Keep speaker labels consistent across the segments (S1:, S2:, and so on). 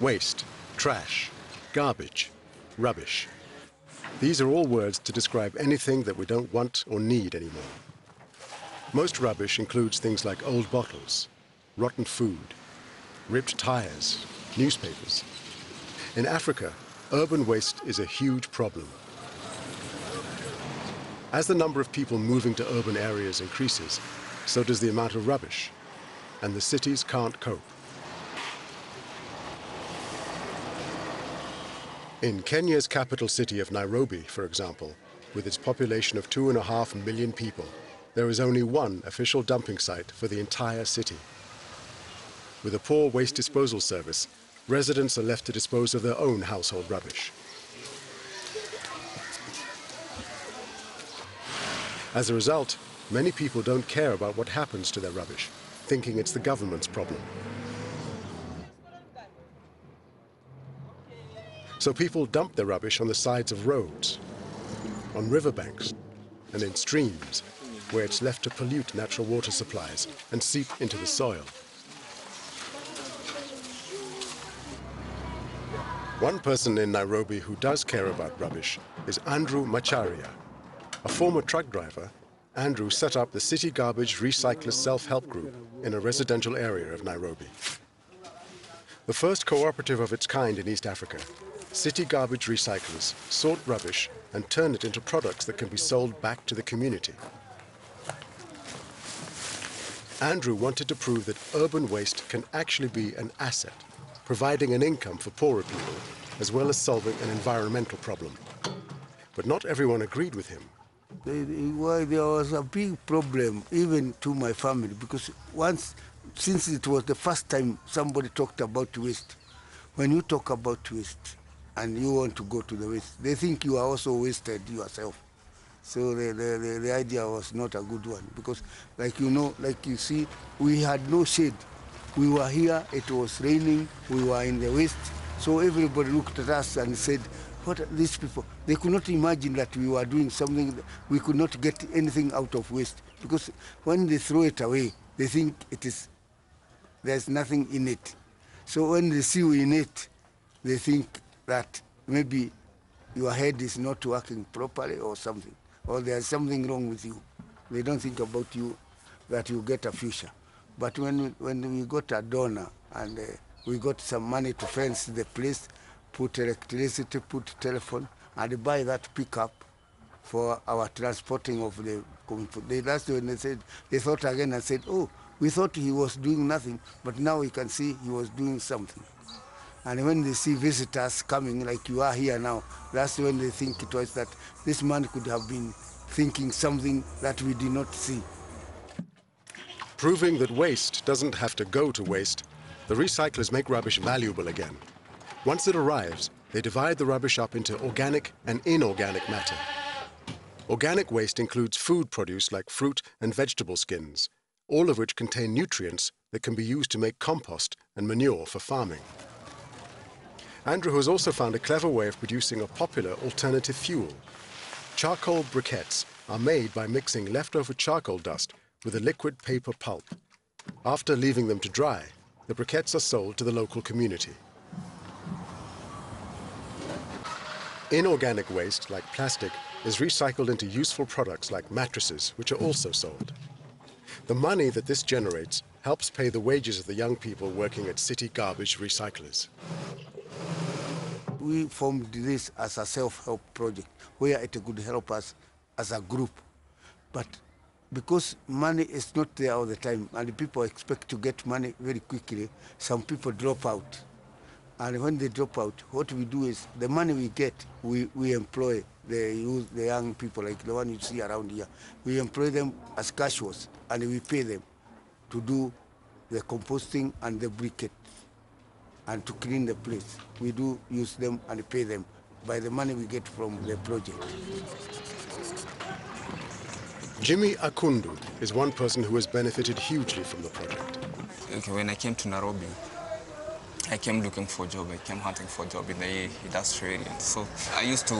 S1: Waste, trash, garbage, rubbish. These are all words to describe anything that we don't want or need anymore. Most rubbish includes things like old bottles, rotten food, ripped tires, newspapers. In Africa, urban waste is a huge problem. As the number of people moving to urban areas increases, so does the amount of rubbish, and the cities can't cope. In Kenya's capital city of Nairobi, for example, with its population of 2.5 million people, there is only one official dumping site for the entire city. With a poor waste disposal service, residents are left to dispose of their own household rubbish. As a result, many people don't care about what happens to their rubbish, thinking it's the government's problem. So people dump their rubbish on the sides of roads, on riverbanks, and in streams, where it's left to pollute natural water supplies and seep into the soil. One person in Nairobi who does care about rubbish is Andrew Macharia. A former truck driver, Andrew set up the City Garbage Recyclers Self-Help Group in a residential area of Nairobi. The first cooperative of its kind in East Africa, City Garbage Recyclers sort rubbish and turn it into products that can be sold back to the community. Andrew wanted to prove that urban waste can actually be an asset, providing an income for poorer people, as well as solving an environmental problem. But not everyone agreed with him.
S2: There was a big problem, even to my family, because since it was the first time somebody talked about waste, when you talk about waste and you want to go to the waste, they think you are also wasted yourself. So the idea was not a good one, because like you see, we had no shade. We were here, it was raining, we were in the waste, so everybody looked at us and said, what are these people? They could not imagine that we were doing something, we could not get anything out of waste, because when they throw it away, they think there's nothing in it. So when they see you in it, they think that maybe your head is not working properly or something, or there's something wrong with you. They don't think about you, that you get a future. But when we got a donor and we got some money to fence the place, put electricity, put telephone, and buy that pickup for our transporting of the community. That's when they thought again and said, oh, we thought he was doing nothing, but now we can see he was doing something. And when they see visitors coming, like you are here now, that's when they think it was that this man could have been thinking something that we did not see.
S1: Proving that waste doesn't have to go to waste, the recyclers make rubbish valuable again. Once it arrives, they divide the rubbish up into organic and inorganic matter. Organic waste includes food produce like fruit and vegetable skins, all of which contain nutrients that can be used to make compost and manure for farming. Andrew has also found a clever way of producing a popular alternative fuel. Charcoal briquettes are made by mixing leftover charcoal dust with a liquid paper pulp. After leaving them to dry, the briquettes are sold to the local community. Inorganic waste, like plastic, is recycled into useful products like mattresses, which are also sold. The money that this generates helps pay the wages of the young people working at City Garbage Recyclers.
S2: We formed this as a self-help project where it could help us as a group. But because money is not there all the time and people expect to get money very quickly, some people drop out. And when they drop out, what we do is the money we get, we employ the young people like the one you see around here. We employ them as casuals and we pay them to do the composting and the briquette and to clean the place. We do use them and pay them by the money we get from the project.
S1: Jimmy Akundu is one person who has benefited hugely from the project.
S3: Okay, when I came to Nairobi, I came looking for a job. I came hunting for a job in the industry area. So I used to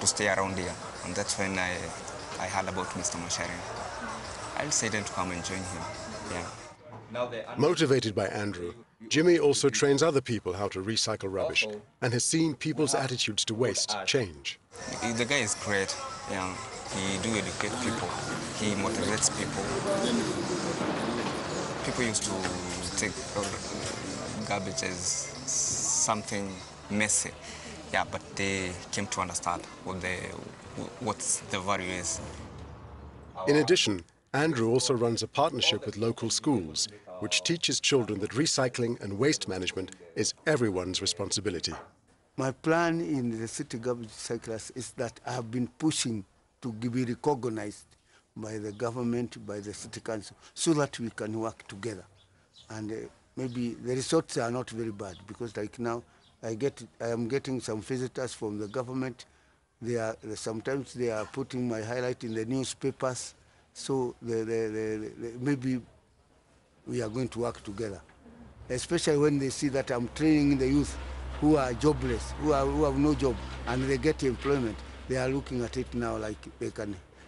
S3: stay around here, and that's when I heard about Mr. Masharia. I decided to come and join him. Yeah.
S1: Motivated by Andrew, Jimmy also trains other people how to recycle rubbish and has seen people's attitudes to waste change.
S3: The guy is great. Yeah. He do educate people. He motivates people. People used to take garbage as something messy. Yeah, but they came to understand what the value is.
S1: In addition, Andrew also runs a partnership with local schools, which teaches children that recycling and waste management is everyone's responsibility.
S2: My plan in the city garbage recyclers is that I have been pushing to be recognized by the government, by the city council, so that we can work together. And maybe the results are not very bad, because like now I am getting some visitors from the government. Sometimes they are putting my highlight in the newspapers. So maybe we are going to work together, especially when they see that I'm training the youth who are jobless, who have no job, and they get employment. They are looking at it now like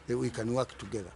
S2: we can work together.